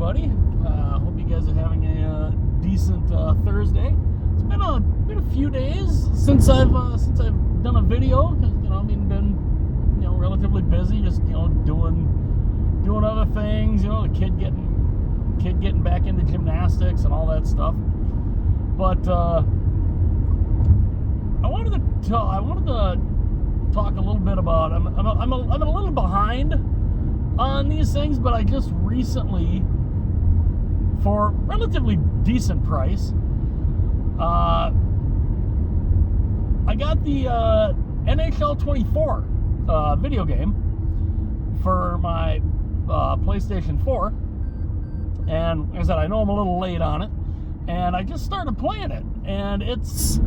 everybody. Hope you guys are having a decent Thursday. It's been a few days since I've done a video. Been relatively busy, just doing other things. The kid getting back into gymnastics and all that stuff. But I wanted to talk a little bit about. I'm a little behind on these things, but I just recently, for a relatively decent price, I got the NHL 24 video game for my PlayStation 4, and like I said, I know I'm a little late on it, and I just started playing it, and it's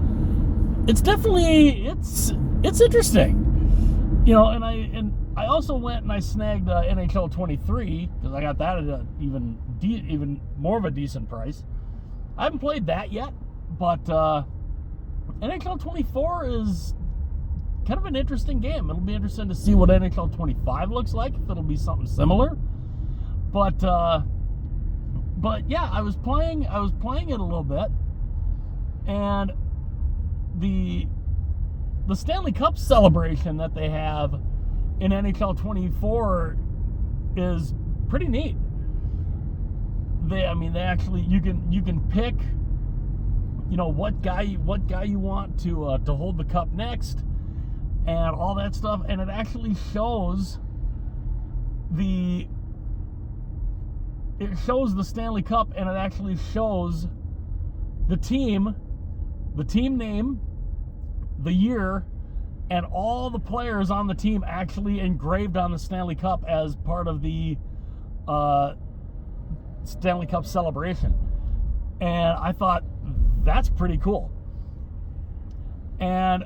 definitely interesting, and I also went and I snagged NHL 23 because I got that at an even more of a decent price. I haven't played that yet, but NHL 24 is kind of an interesting game. It'll be interesting to see what NHL 25 looks like, if it'll be something similar. But yeah, I was playing it a little bit, and the Stanley Cup celebration that they have in NHL 24 is pretty neat. They actually, you can pick, what guy you want to hold the cup next, and all that stuff, and it actually shows the Stanley Cup, and it actually shows the team name, the year, and all the players on the team actually engraved on the Stanley Cup as part of the Stanley Cup celebration. And I thought, that's pretty cool. And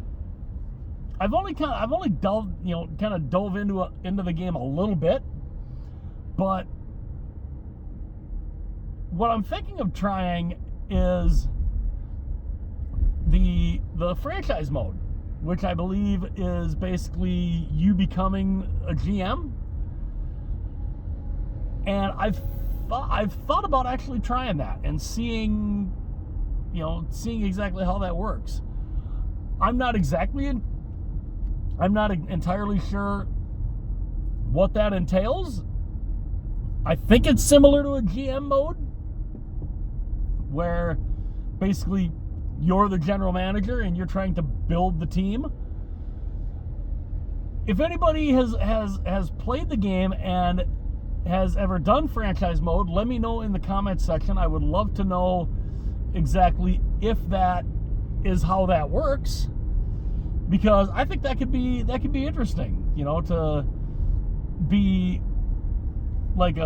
I've only dove into the game a little bit, but what I'm thinking of trying is the franchise mode, which I believe is basically you becoming a GM. And I've thought about actually trying that and seeing exactly how that works. I'm not entirely sure what that entails. I think it's similar to a GM mode, where basically you're the general manager and you're trying to build the team. If anybody has played the game and has ever done franchise mode, let me know in the comments section. I would love to know exactly if that is how that works, because I think that could be interesting, to be like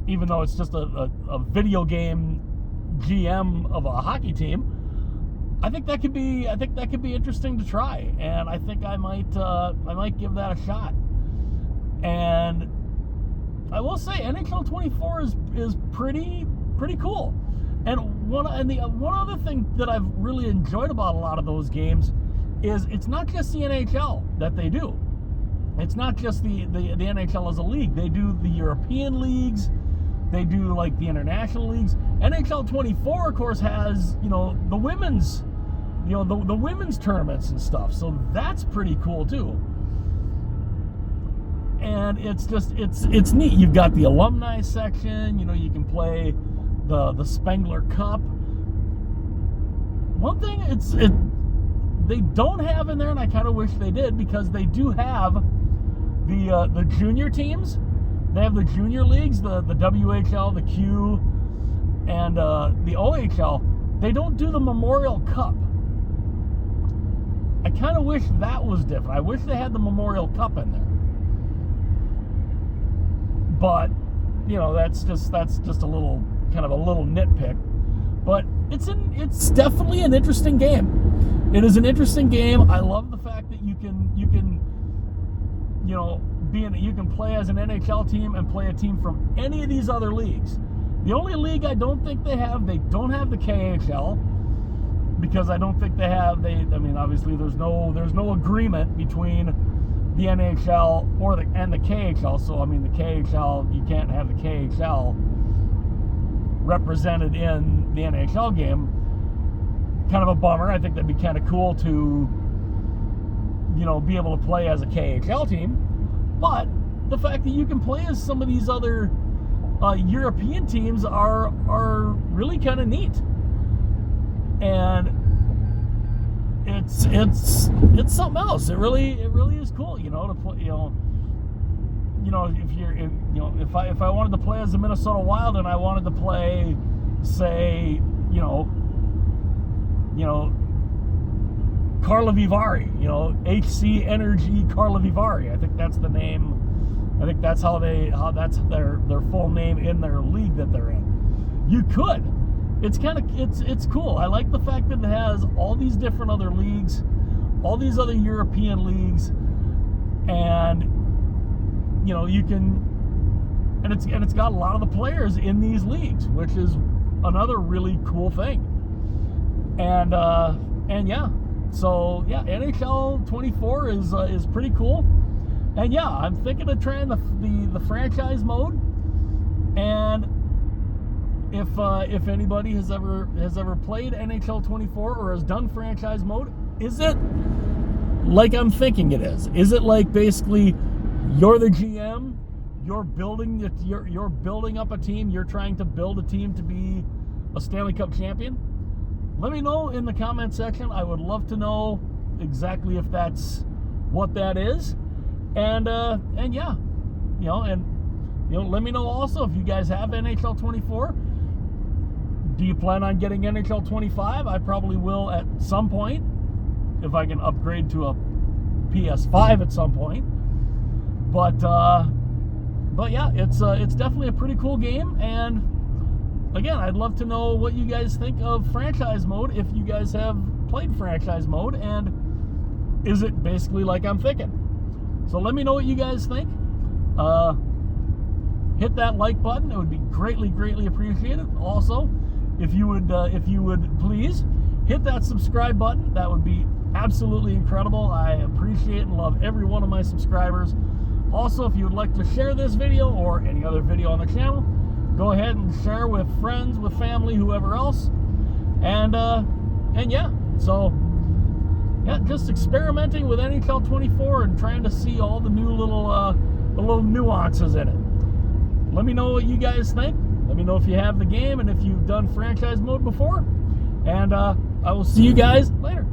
even though it's just a video game GM of a hockey team, I think that could be interesting to try, and I think I might give that a shot. And I will say NHL 24 is pretty cool. And one other thing that I've really enjoyed about a lot of those games is it's not just the NHL that they do. It's not just the NHL as a league. They do the European leagues. They do like the international leagues. NHL 24, of course, has the women's the women's tournaments and stuff. So that's pretty cool too. And it's neat. You've got the alumni section. You can play the Spengler Cup. One thing they don't have in there, and I kind of wish they did, because they do have the junior teams. They have the junior leagues, the WHL, the Q, and the OHL. They don't do the Memorial Cup. I kind of wish that was different. I wish they had the Memorial Cup in there. But that's just a little nitpick. But it's definitely an interesting game. It is an interesting game. I love the fact that you can play as an NHL team and play a team from any of these other leagues. The only league I don't think they don't have the KHL, because I don't think they have. Obviously there's no agreement between the NHL and the KHL. So I mean, the KHL, you can't have the KHL represented in the NHL game. Kind of a bummer. I think that'd be kind of cool to, be able to play as a KHL team. But the fact that you can play as some of these other European teams are really kind of neat, and it's something else. It really is cool, to play. If I wanted to play as the Minnesota Wild and I wanted to play, say, Carla Vivari, HC Energy Carla Vivari. I think that's the name. I think that's that's their full name in their league that they're in. You could. It's cool. I like the fact that it has all these different other leagues, all these other European leagues, and you can, and it's got a lot of the players in these leagues, which is another really cool thing. And yeah. So yeah, NHL 24 is pretty cool, and yeah, I'm thinking of trying the franchise mode. And if anybody has ever played NHL 24 or has done franchise mode, is it like I'm thinking it is? Is it like basically you're the GM, you're building up a team, you're trying to build a team to be a Stanley Cup champion? Let me know in the comment section. I would love to know exactly if that's what that is. And yeah, let me know also if you guys have NHL 24. Do you plan on getting NHL 25? I probably will at some point, if I can upgrade to a PS5 at some point. But yeah, it's definitely a pretty cool game. And again, I'd love to know what you guys think of franchise mode, if you guys have played franchise mode, and is it basically like I'm thinking? So let me know what you guys think. Hit that like button. It would be greatly appreciated. Also, if you would please hit that subscribe button. That would be absolutely incredible. I appreciate and love every one of my subscribers. Also, if you would like to share this video or any other video on the channel, go ahead and share with friends, with family, whoever else. And yeah, so yeah, just experimenting with NHL 24 and trying to see all the new little nuances in it. Let me know what you guys think. Let me know if you have the game and if you've done franchise mode before. And I will see you guys later.